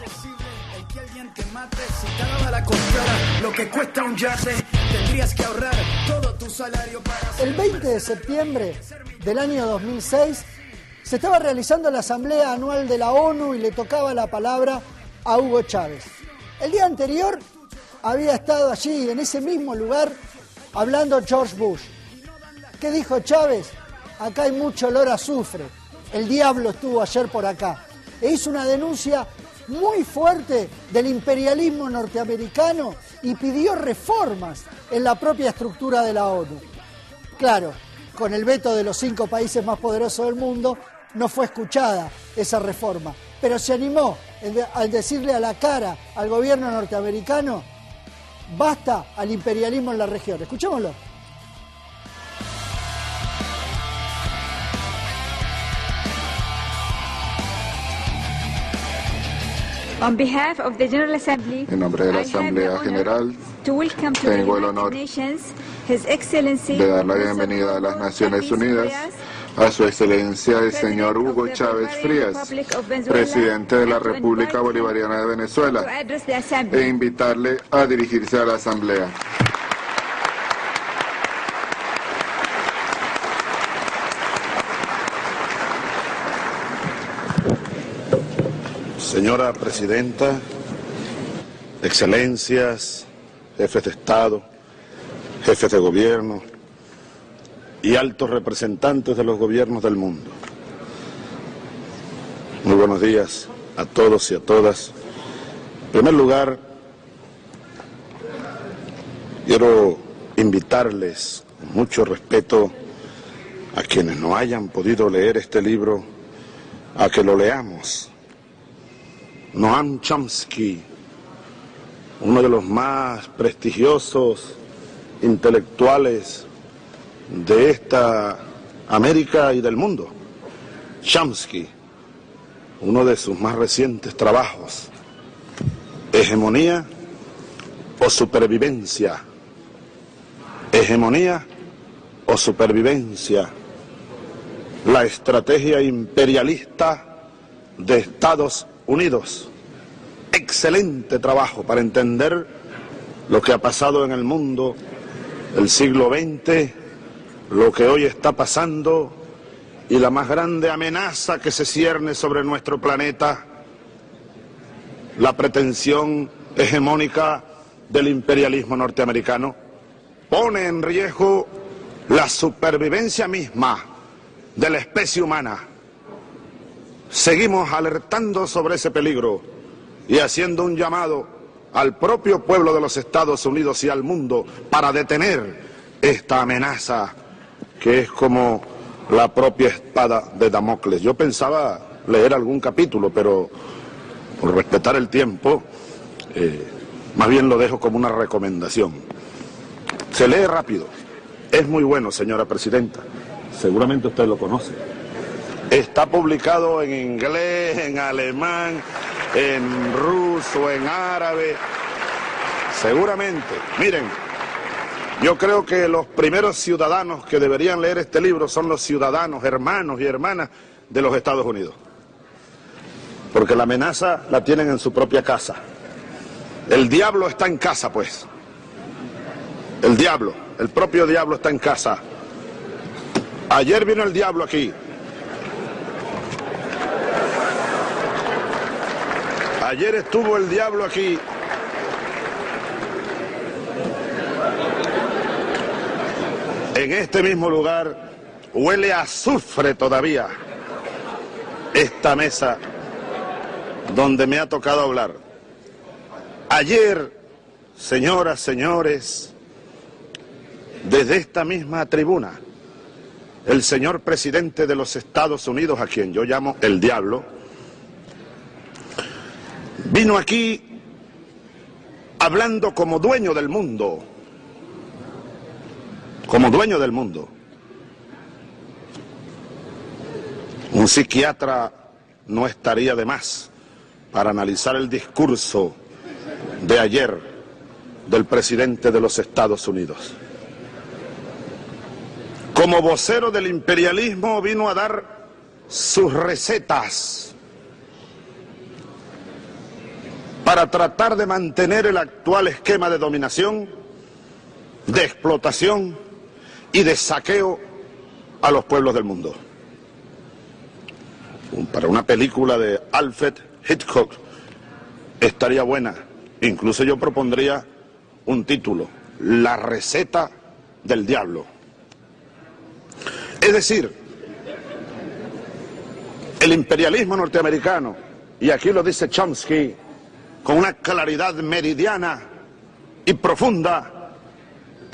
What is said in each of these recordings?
accesible el que alguien te mate. Si te daba la costera lo que cuesta un yate, tendrías que ahorrar todo tu salario para... El 20 de septiembre del año 2006 se estaba realizando la asamblea anual de la ONU y le tocaba la palabra a Hugo Chávez. El día anterior había estado allí, en ese mismo lugar, hablando George Bush. ¿Qué dijo Chávez? Acá hay mucho olor a azufre. El diablo estuvo ayer por acá. E hizo una denuncia muy fuerte del imperialismo norteamericano y pidió reformas en la propia estructura de la ONU. Claro, con el veto de los 5 países más poderosos del mundo, no fue escuchada esa reforma. Pero se animó al decirle a la cara al gobierno norteamericano: basta al imperialismo en la región. Escuchémoslo. On behalf of the General Assembly, en nombre de la Asamblea General, tengo el honor de dar la bienvenida a las Naciones Unidas a Su Excelencia el señor Hugo Chávez Frías, presidente de la República Bolivariana de Venezuela, e invitarle a dirigirse a la Asamblea. Señora Presidenta, Excelencias, jefes de Estado, jefes de Gobierno y altos representantes de los gobiernos del mundo. Muy buenos días a todos y a todas. En primer lugar, quiero invitarles con mucho respeto a quienes no hayan podido leer este libro a que lo leamos. Noam Chomsky, uno de los más prestigiosos intelectuales de esta América y del mundo. Chomsky, uno de sus más recientes trabajos, Hegemonía o Supervivencia. Hegemonía o Supervivencia. La estrategia imperialista de Estados Unidos. Excelente trabajo para entender lo que ha pasado en el mundo del siglo XX, lo que hoy está pasando y la más grande amenaza que se cierne sobre nuestro planeta, la pretensión hegemónica del imperialismo norteamericano, pone en riesgo la supervivencia misma de la especie humana. Seguimos alertando sobre ese peligro y haciendo un llamado al propio pueblo de los Estados Unidos y al mundo para detener esta amenaza que es como la propia espada de Damocles. Yo pensaba leer algún capítulo, pero por respetar el tiempo, más bien lo dejo como una recomendación. Se lee rápido, es muy bueno, señora Presidenta, seguramente usted lo conoce. Está publicado en inglés, en alemán, en ruso, en árabe, seguramente. Miren, yo creo que los primeros ciudadanos que deberían leer este libro son los ciudadanos, hermanos y hermanas de los Estados Unidos. Porque la amenaza la tienen en su propia casa. El diablo está en casa, pues. El diablo, el propio diablo está en casa. Ayer vino el diablo aquí. Ayer estuvo el diablo aquí. En este mismo lugar huele a azufre todavía esta mesa donde me ha tocado hablar. Ayer, señoras, señores, desde esta misma tribuna, el señor presidente de los Estados Unidos, a quien yo llamo el diablo, vino aquí hablando como dueño del mundo, como dueño del mundo. Un psiquiatra no estaría de más para analizar el discurso de ayer del presidente de los Estados Unidos. Como vocero del imperialismo vino a dar sus recetas para tratar de mantener el actual esquema de dominación, de explotación y de saqueo a los pueblos del mundo. Para una película de Alfred Hitchcock estaría buena. Incluso yo propondría un título: La receta del diablo. Es decir, el imperialismo norteamericano, y aquí lo dice Chomsky con una claridad meridiana y profunda,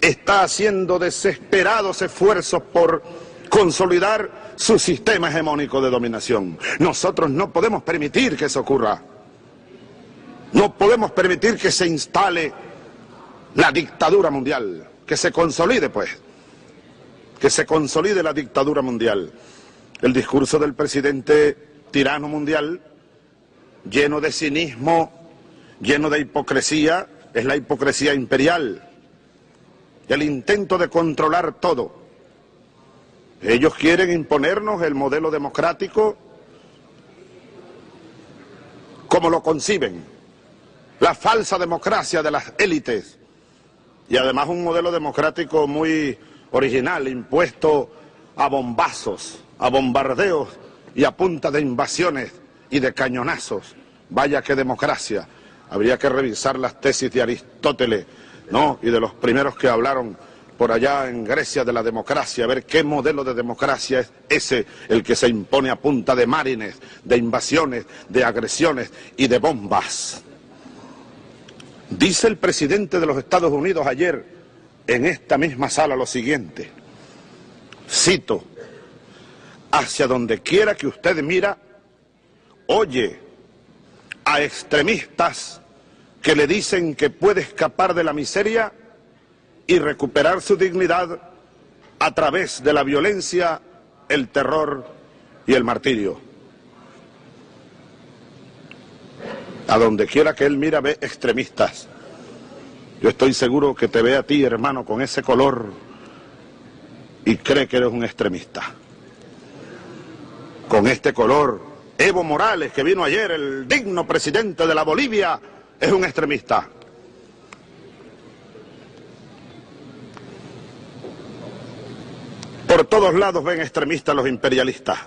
está haciendo desesperados esfuerzos por consolidar su sistema hegemónico de dominación. Nosotros no podemos permitir que eso ocurra. No podemos permitir que se instale la dictadura mundial, que se consolide, pues, que se consolide la dictadura mundial. El discurso del presidente tirano mundial, lleno de cinismo, lleno de hipocresía, es la hipocresía imperial, el intento de controlar todo. Ellos quieren imponernos el modelo democrático como lo conciben, la falsa democracia de las élites, y además un modelo democrático muy original, impuesto a bombazos, a bombardeos y a punta de invasiones y de cañonazos. Vaya que democracia. Habría que revisar las tesis de Aristóteles, ¿no?, y de los primeros que hablaron por allá en Grecia de la democracia, a ver qué modelo de democracia es ese, el que se impone a punta de marines, de invasiones, de agresiones y de bombas. Dice el presidente de los Estados Unidos ayer en esta misma sala lo siguiente, cito: hacia donde quiera que usted mira, oye a extremistas que le dicen que puede escapar de la miseria y recuperar su dignidad a través de la violencia, el terror y el martirio. A donde quiera que él mira ve extremistas. Yo estoy seguro que te ve a ti, hermano, con ese color y cree que eres un extremista. Con este color, Evo Morales, que vino ayer, el digno presidente de la Bolivia, es un extremista. Por todos lados ven extremistas los imperialistas.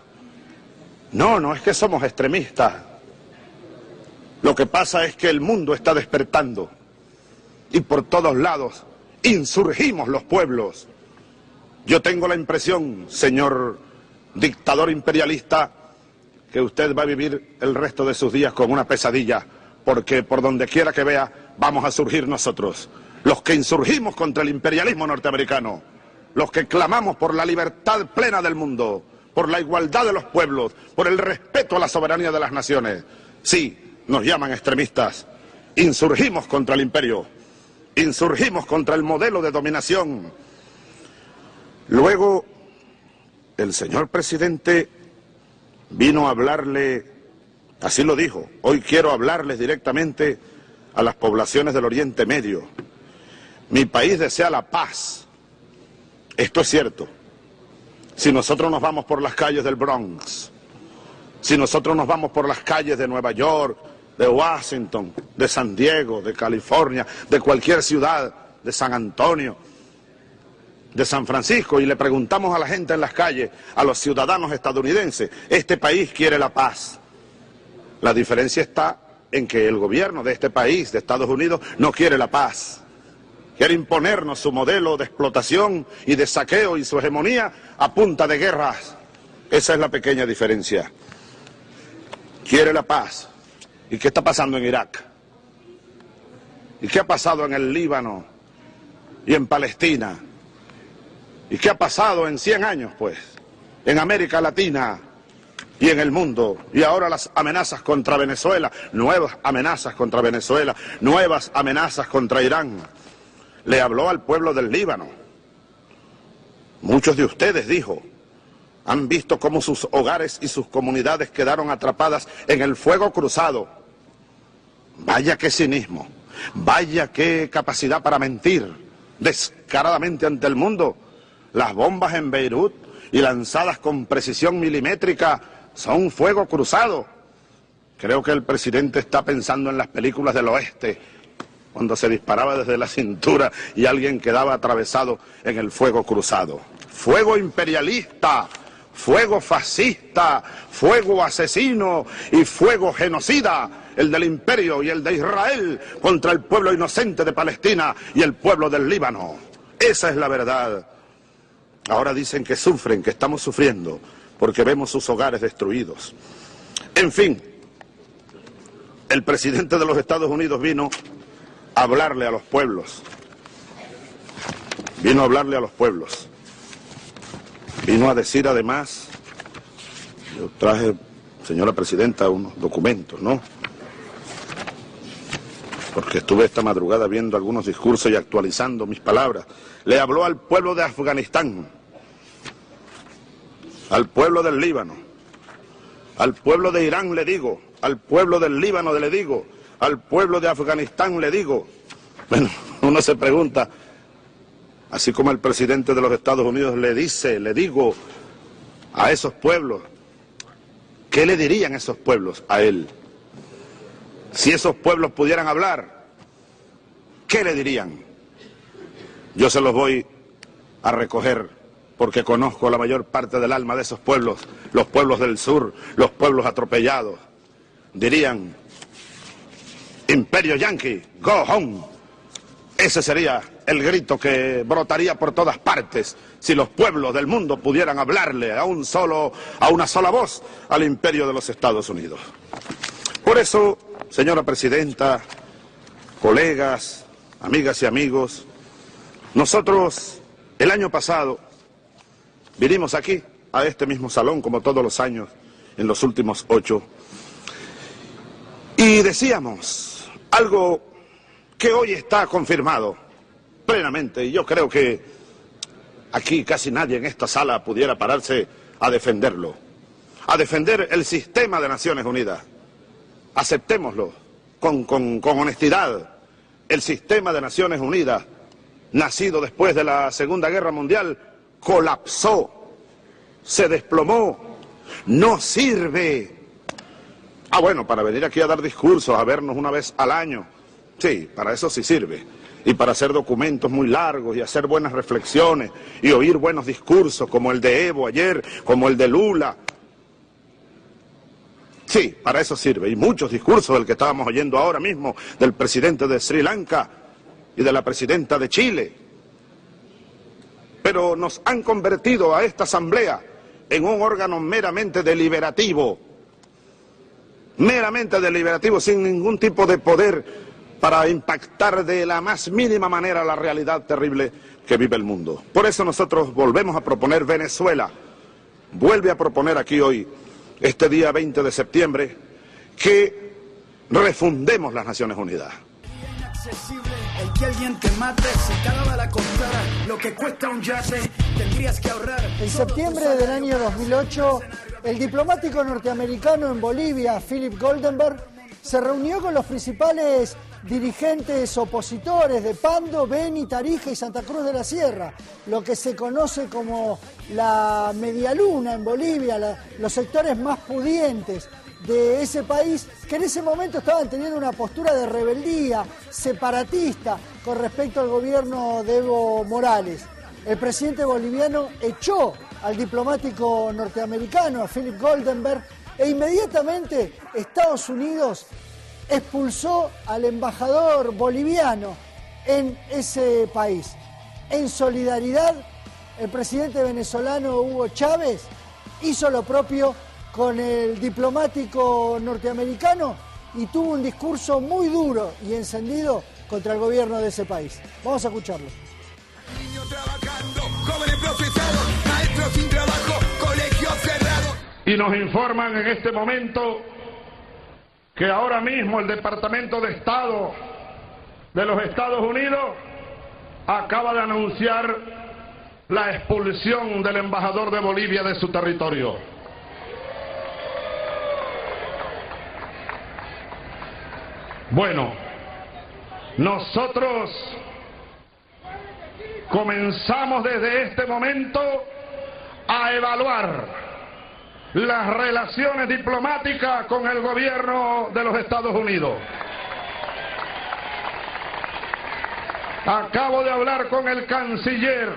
No, no es que somos extremistas. Lo que pasa es que el mundo está despertando y por todos lados insurgimos los pueblos. Yo tengo la impresión, señor dictador imperialista, que usted va a vivir el resto de sus días con una pesadilla, porque por donde quiera que vea vamos a surgir nosotros, los que insurgimos contra el imperialismo norteamericano, los que clamamos por la libertad plena del mundo, por la igualdad de los pueblos, por el respeto a la soberanía de las naciones. Sí, nos llaman extremistas. Insurgimos contra el imperio, insurgimos contra el modelo de dominación. Luego, el señor presidente vino a hablarle, así lo dijo: hoy quiero hablarles directamente a las poblaciones del Oriente Medio. Mi país desea la paz. Esto es cierto. Si nosotros nos vamos por las calles del Bronx, si nosotros nos vamos por las calles de Nueva York, de Washington, de San Diego, de California, de cualquier ciudad, de San Antonio, de San Francisco, y le preguntamos a la gente en las calles, a los ciudadanos estadounidenses, este país quiere la paz. La diferencia está en que el gobierno de este país, de Estados Unidos, no quiere la paz. Quiere imponernos su modelo de explotación y de saqueo y su hegemonía a punta de guerras. Esa es la pequeña diferencia. Quiere la paz. ¿Y qué está pasando en Irak? ¿Y qué ha pasado en el Líbano y en Palestina? ¿Y qué ha pasado en 100 años, pues? En América Latina y en el mundo. Y ahora las amenazas contra Venezuela, nuevas amenazas contra Venezuela, nuevas amenazas contra Irán. Le habló al pueblo del Líbano. Muchos de ustedes, dijo, han visto cómo sus hogares y sus comunidades quedaron atrapadas en el fuego cruzado. Vaya qué cinismo, vaya qué capacidad para mentir descaradamente ante el mundo. Las bombas en Beirut y lanzadas con precisión milimétrica son fuego cruzado. Creo que el presidente está pensando en las películas del oeste, cuando se disparaba desde la cintura y alguien quedaba atravesado en el fuego cruzado. Fuego imperialista, fuego fascista, fuego asesino y fuego genocida, el del imperio y el de Israel contra el pueblo inocente de Palestina y el pueblo del Líbano. Esa es la verdad. Ahora dicen que sufren, que estamos sufriendo, porque vemos sus hogares destruidos. En fin, el presidente de los Estados Unidos vino a hablarle a los pueblos. Vino a hablarle a los pueblos. Vino a decir además, yo traje, señora presidenta, unos documentos, ¿no? Porque estuve esta madrugada viendo algunos discursos y actualizando mis palabras. Le habló al pueblo de Afganistán, al pueblo del Líbano, al pueblo de Irán le digo, al pueblo del Líbano le digo, al pueblo de Afganistán le digo. Bueno, uno se pregunta, así como el presidente de los Estados Unidos le dice, le digo a esos pueblos, ¿qué le dirían esos pueblos a él? Si esos pueblos pudieran hablar, ¿qué le dirían? Yo se los voy a recoger porque conozco la mayor parte del alma de esos pueblos, los pueblos del sur, los pueblos atropellados. Dirían, Imperio Yankee, go home. Ese sería el grito que brotaría por todas partes si los pueblos del mundo pudieran hablarle a una sola voz al imperio de los Estados Unidos. Por eso, señora presidenta, colegas, amigas y amigos, nosotros el año pasado vinimos aquí, a este mismo salón, como todos los años, en los últimos 8, y decíamos algo que hoy está confirmado plenamente, y yo creo que aquí casi nadie en esta sala pudiera pararse a defenderlo, a defender el sistema de Naciones Unidas. Aceptémoslo con honestidad. El sistema de Naciones Unidas, nacido después de la Segunda Guerra Mundial, colapsó, se desplomó, no sirve. Ah, bueno, para venir aquí a dar discursos, a vernos una vez al año, sí, para eso sí sirve. Y para hacer documentos muy largos y hacer buenas reflexiones y oír buenos discursos como el de Evo ayer, como el de Lula. Sí, para eso sirve. Y muchos discursos del que estábamos oyendo ahora mismo, del presidente de Sri Lanka y de la presidenta de Chile. Pero nos han convertido a esta asamblea en un órgano meramente deliberativo, sin ningún tipo de poder para impactar de la más mínima manera la realidad terrible que vive el mundo. Por eso nosotros volvemos a proponer, Venezuela vuelve a proponer aquí hoy, este día 20 de septiembre, que refundemos las Naciones Unidas. El que alguien te mate, si cada la comprara, lo que cuesta un yate, tendrías que ahorrar. En septiembre del año 2008, el diplomático norteamericano en Bolivia, Philip Goldenberg, se reunió con los principales dirigentes opositores de Pando, Beni, Tarija y Santa Cruz de la Sierra, lo que se conoce como la medialuna en Bolivia, los sectores más pudientes de ese país, que en ese momento estaban teniendo una postura de rebeldía separatista con respecto al gobierno de Evo Morales. El presidente boliviano echó al diplomático norteamericano, a Philip Goldenberg, e inmediatamente Estados Unidos expulsó al embajador boliviano en ese país. En solidaridad, el presidente venezolano Hugo Chávez hizo lo propio con el diplomático norteamericano y tuvo un discurso muy duro y encendido contra el gobierno de ese país. Vamos a escucharlo. Y nos informan en este momento que ahora mismo el Departamento de Estado de los Estados Unidos acaba de anunciar la expulsión del embajador de Bolivia de su territorio. Bueno, nosotros comenzamos desde este momento a evaluar las relaciones diplomáticas con el gobierno de los Estados Unidos. Acabo de hablar con el canciller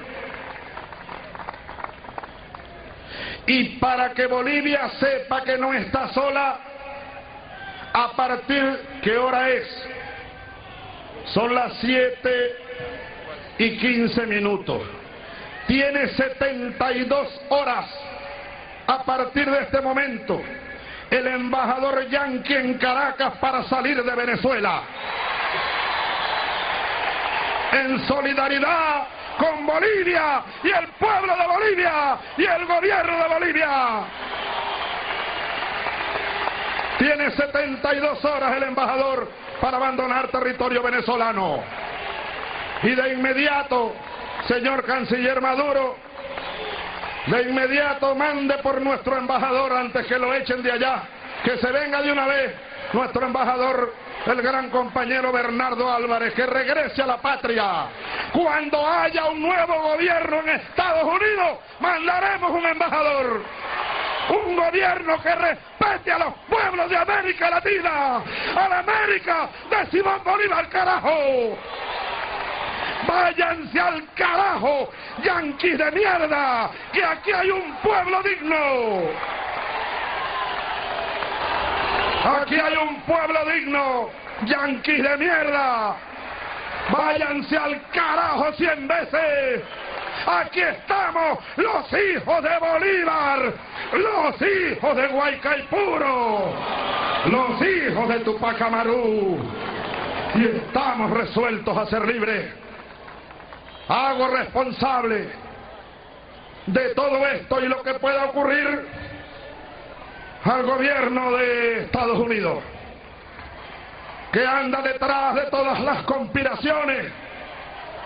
y para que Bolivia sepa que no está sola, a partir, ¿qué hora es? Son las 7:15. Tiene 72 horas a partir de este momento el embajador yanqui en Caracas para salir de Venezuela. En solidaridad con Bolivia y el pueblo de Bolivia y el gobierno de Bolivia. Tiene 72 horas el embajador para abandonar territorio venezolano. Y de inmediato, señor canciller Maduro, de inmediato mande por nuestro embajador antes que lo echen de allá, que se venga de una vez nuestro embajador, el gran compañero Bernardo Álvarez, que regrese a la patria. Cuando haya un nuevo gobierno en Estados Unidos, mandaremos un embajador. Un gobierno que respete a los pueblos de América Latina, a la América de Simón Bolívar, carajo. Váyanse al carajo, yanquis de mierda, que aquí hay un pueblo digno. Aquí hay un pueblo digno, yanquis de mierda. Váyanse al carajo 100 veces. Aquí estamos, los hijos de Bolívar, los hijos de Guaycaipuro, los hijos de Tupac Amaru. Y estamos resueltos a ser libres. Hago responsable de todo esto y lo que pueda ocurrir al gobierno de Estados Unidos, que anda detrás de todas las conspiraciones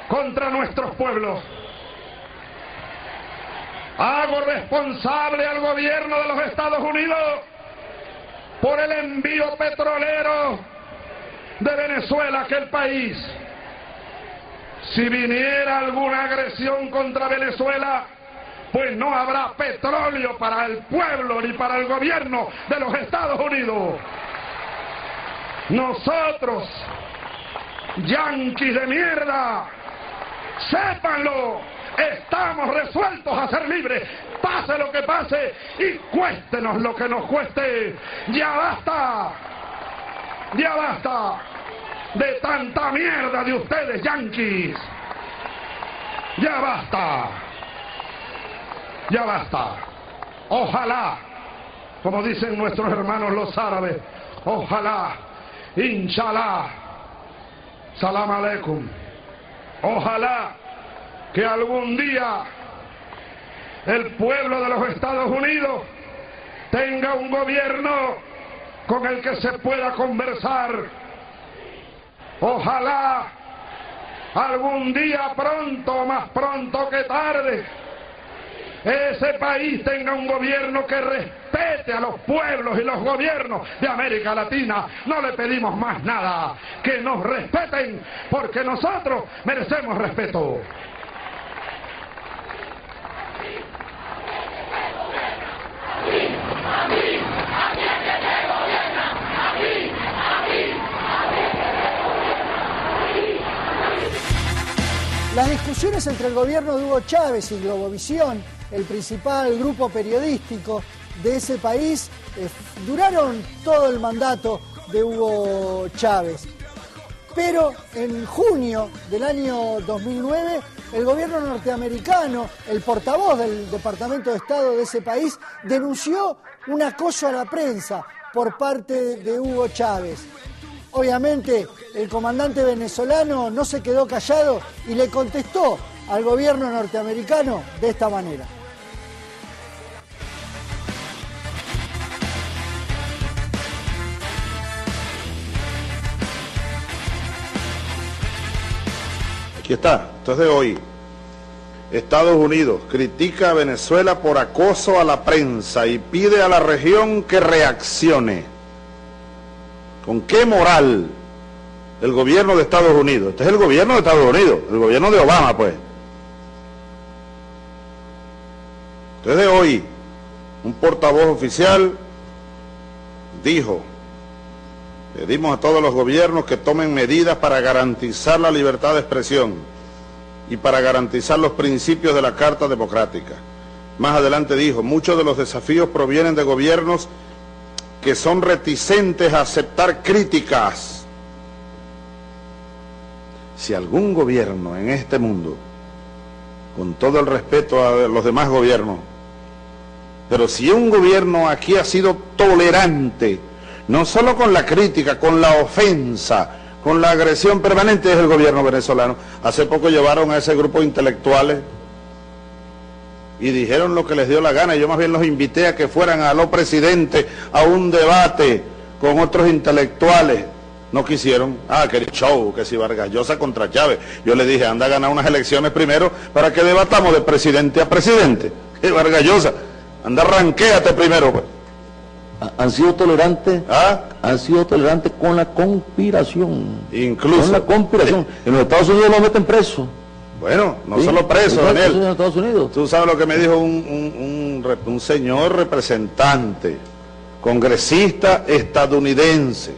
contra nuestros pueblos. Hago responsable al gobierno de los Estados Unidos por el envío petrolero de Venezuela a aquel país. Si viniera alguna agresión contra Venezuela, pues no habrá petróleo para el pueblo ni para el gobierno de los Estados Unidos. Nosotros, yanquis de mierda, sépanlo, estamos resueltos a ser libres, pase lo que pase y cuéstenos lo que nos cueste. Ya basta de tanta mierda de ustedes, yanquis. Ya basta. Ojalá, como dicen nuestros hermanos los árabes, ojalá, inshallah, salam aleikum, ojalá que algún día el pueblo de los Estados Unidos tenga un gobierno con el que se pueda conversar. Ojalá algún día pronto, más pronto que tarde, ese país tenga un gobierno que respete a los pueblos y los gobiernos de América Latina. No le pedimos más nada, que nos respeten, porque nosotros merecemos respeto. Las discusiones entre el gobierno de Hugo Chávez y Globovisión, el principal grupo periodístico de ese país, duraron todo el mandato de Hugo Chávez. Pero en junio del año 2009, el gobierno norteamericano, el portavoz del Departamento de Estado de ese país, denunció un acoso a la prensa por parte de Hugo Chávez. Obviamente, el comandante venezolano no se quedó callado y le contestó al gobierno norteamericano de esta manera. Aquí está, esto es de hoy. Estados Unidos critica a Venezuela por acoso a la prensa y pide a la región que reaccione. ¿Con qué moral el gobierno de Estados Unidos? Este es el gobierno de Estados Unidos, el gobierno de Obama, pues. Esto es de hoy. un portavoz oficial dijo: pedimos a todos los gobiernos que tomen medidas para garantizar la libertad de expresión y para garantizar los principios de la Carta Democrática. Más adelante dijo: muchos de los desafíos provienen de gobiernos que son reticentes a aceptar críticas. Si algún gobierno en este mundo, con todo el respeto a los demás gobiernos, pero si un gobierno aquí ha sido tolerante, no solo con la crítica, con la ofensa, con la agresión permanente, es el gobierno venezolano. Hace poco llevaron a ese grupo de intelectuales y dijeron lo que les dio la gana. Yo más bien los invité a que fueran a los presidentes a un debate con otros intelectuales. No quisieron. Que show, que si Vargas Llosa contra Chávez. Yo le dije: anda a ganar unas elecciones primero para que debatamos de presidente a presidente. Que Vargas Llosa, anda, arranquéate primero, pues. Han sido tolerantes, han sido tolerantes con la conspiración. Incluso. Con la conspiración. En los Estados Unidos lo meten preso. Bueno, no solo preso, Daniel. En Estados Unidos. Tú sabes lo que me dijo un señor representante, congresista estadounidense,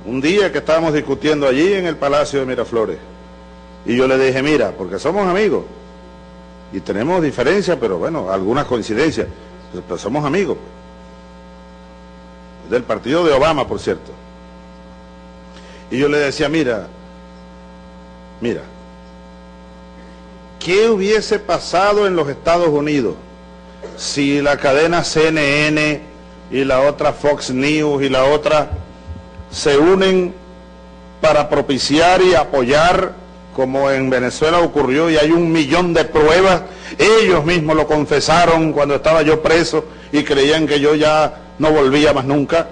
un día que estábamos discutiendo allí en el Palacio de Miraflores. Y yo le dije: mira, porque somos amigos y tenemos diferencias, pero bueno, algunas coincidencias, pero somos amigos. Del partido de Obama, por cierto. Y yo le decía: mira, ¿qué hubiese pasado en los Estados Unidos si la cadena CNN y la otra Fox News y la otra se unen para propiciar y apoyar, como en Venezuela ocurrió, y hay 1 millón de pruebas? Ellos mismos lo confesaron cuando estaba yo preso y creían que yo ya no volvía más nunca.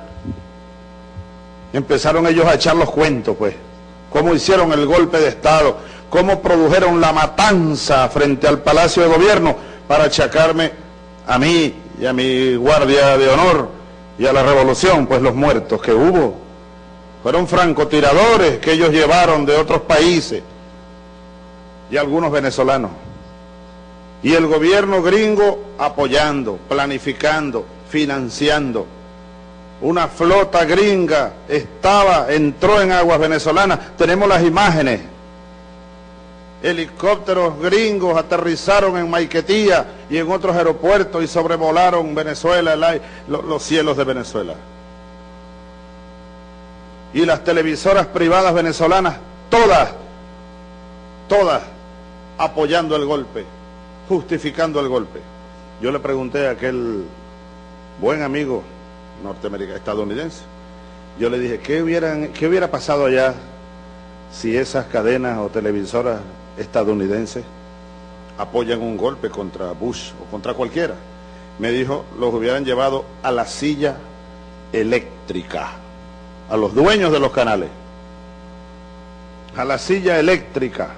Empezaron ellos a echar los cuentos, pues, cómo hicieron el golpe de Estado, cómo produjeron la matanza frente al Palacio de Gobierno para achacarme a mí y a mi guardia de honor y a la revolución. Pues los muertos que hubo fueron francotiradores que ellos llevaron de otros países y algunos venezolanos. Y el gobierno gringo apoyando, planificando, financiando. Una flota gringa entró en aguas venezolanas. Tenemos las imágenes. Helicópteros gringos aterrizaron en Maiquetía y en otros aeropuertos y sobrevolaron Venezuela, los cielos de Venezuela. Y las televisoras privadas venezolanas, todas apoyando el golpe, justificando el golpe. Yo le pregunté a aquel buen amigo estadounidense, yo le dije: ¿qué hubiera pasado allá si esas cadenas o televisoras estadounidenses apoyan un golpe contra Bush o contra cualquiera? Me dijo: los hubieran llevado a la silla eléctrica, a los dueños de los canales, a la silla eléctrica.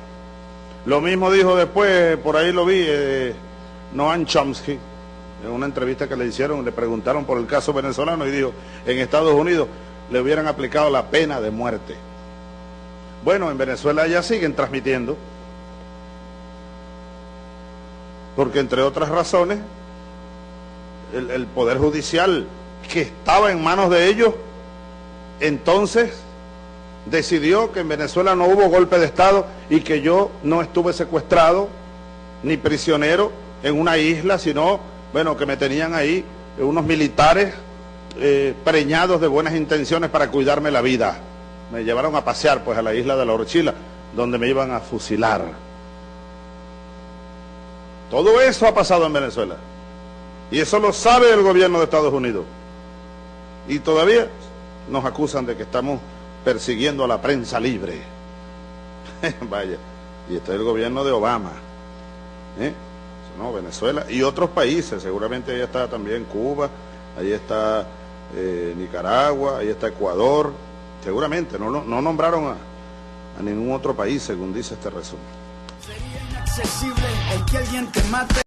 Lo mismo dijo después, por ahí lo vi, Noam Chomsky, en una entrevista que le hicieron, le preguntaron por el caso venezolano y dijo: en Estados Unidos le hubieran aplicado la pena de muerte. Bueno, en Venezuela ya siguen transmitiendo, porque entre otras razones, el Poder Judicial, que estaba en manos de ellos, entonces decidió que en Venezuela no hubo golpe de Estado y que yo no estuve secuestrado ni prisionero en una isla, sino, bueno, que me tenían ahí unos militares preñados de buenas intenciones para cuidarme la vida. Me llevaron a pasear, pues, a la isla de La Orchila, donde me iban a fusilar. Todo eso ha pasado en Venezuela. Y eso lo sabe el gobierno de Estados Unidos. Y todavía nos acusan de que estamos persiguiendo a la prensa libre. Vaya, y este es el gobierno de Obama. No, Venezuela y otros países, seguramente ahí está también Cuba, ahí está Nicaragua, ahí está Ecuador, seguramente, no nombraron a ningún otro país, según dice este resumen. Sería inaccesible el que alguien te mate.